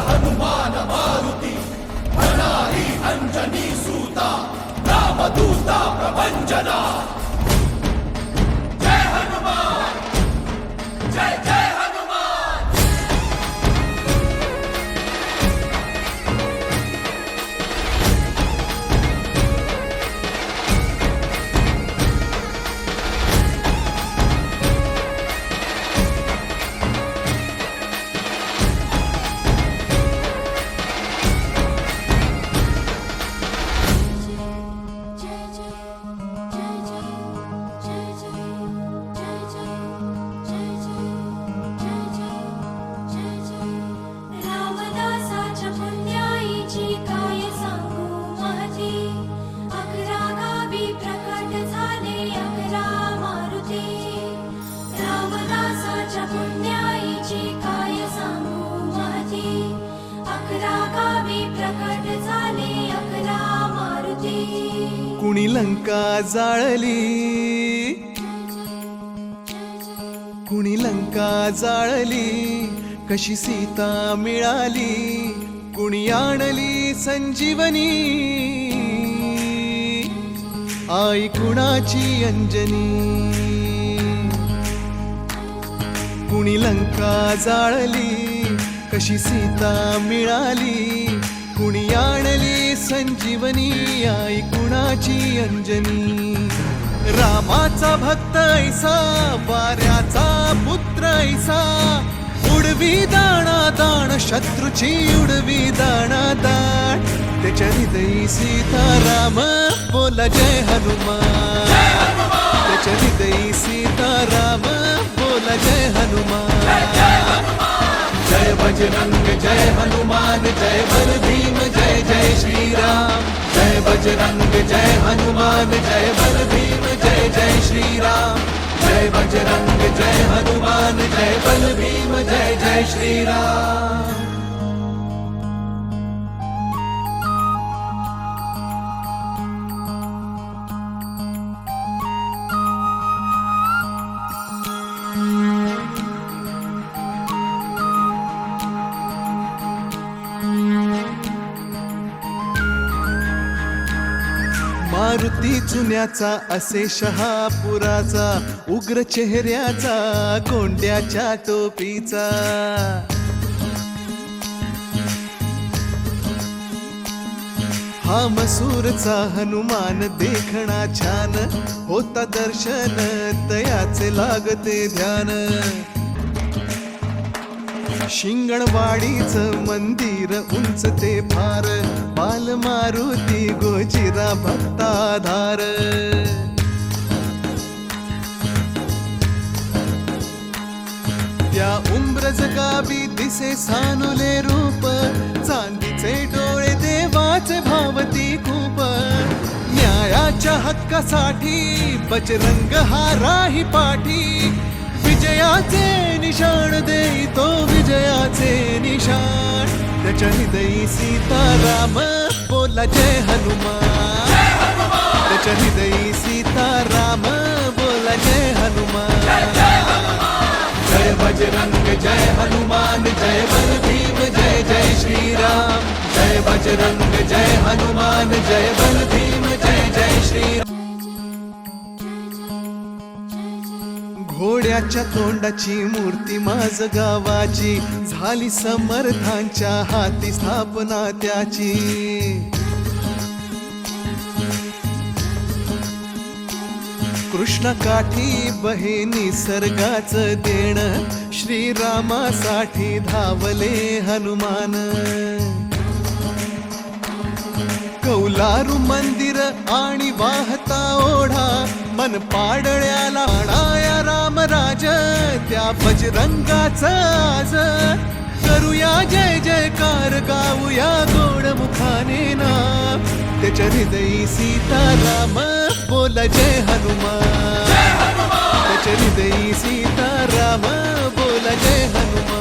हनुमान मारुती अनारी अंजनी सूता रामदूता प्रभंजना। जय हनुमान जय जय हनुमान। कुणी लंका जाळली, कुणी लंका जाळली, कशी सीता मिळाली, कुणी आणली संजीवनी, आई कुणाची अंजनी। कुणी लंका जाळली, कशी सीता मिळाली, कुणी आणली संजीवनी, आई कुणाची अंजनी। रामाचा भक्त ऐसा, वाऱ्याचा पुत्र ऐसा, उडवी दाणा दाण शत्रूची उडवी दाणा दाण, त्याच्या हृदयी सीताराम बोला जय हनुमान, त्याच्या हृदयी सीताराम बोला जय हनुमान। जय बजरंग जय हनुमान जय बल भीम जय जय श्रीराम। जय बजरंग जय हनुमान जय बल भीम जय जय श्रीराम। जय बजरंग जय हनुमान जय बल भीम जय जय श्रीराम। मारुती चुन्याचा असे शहापुराचा, उग्र चेहऱ्याचा कोंड्याच्या टोपीचा, हा मसूरचा हनुमान देखणा छान, होता दर्शन तयाचे लागते ध्यान। शिंगणवाडीच मंदिर उंच ते फार, बाल मारुती गोचिरा भक्ताधार। त्या उंब्रज गावी दिसे सानुले रूप, चांदीचे डोळे देवाचे भावती खूप। न्यायाच्या हक्कासाठी बजरंग हा राही पाठी, विजयाचे निशाण देतो विजयाचे निशाण, त्याच्या हृदयी सीताराम बोला जय हनुमान, त्याच्या हृदयी सीताराम बोला जय हनुमान। जय बजरंग जय हनुमान जय बल भीम जय जय श्रीराम। जय बजरंग जय हनुमान जय बल भीम जय जय श्रीराम। घोड्याच्या तोंडाची मूर्ती माझ गावाची, झाली समर्थांच्या हाती स्थापना त्याची। कृष्ण काठी बहे निसर्गाच देण, श्रीरामासाठी धावले हनुमान। कौलारू मंदिर आणि वाहता ओढा, मन पाडळ्याला आणाया रामराज, त्या बजरंगाचा आज करूया जय जयकार, गाऊया गोड मुखाने नाम, त्याच्या हृदयी सीताराम बोला जय हनुमान, त्याच्या हृदयी सीताराम बोला जय हनुमान।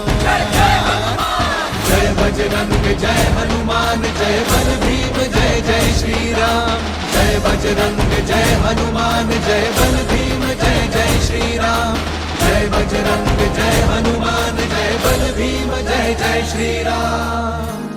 जय बजरंग जय हनुमान जय बल भीम जय जय श्रीराम। जय बजरंग जय हनुमान जय बल भीम जय जय श्रीराम। जय बजरंग जय हनुमान जय बल भीम जय जय श्रीराम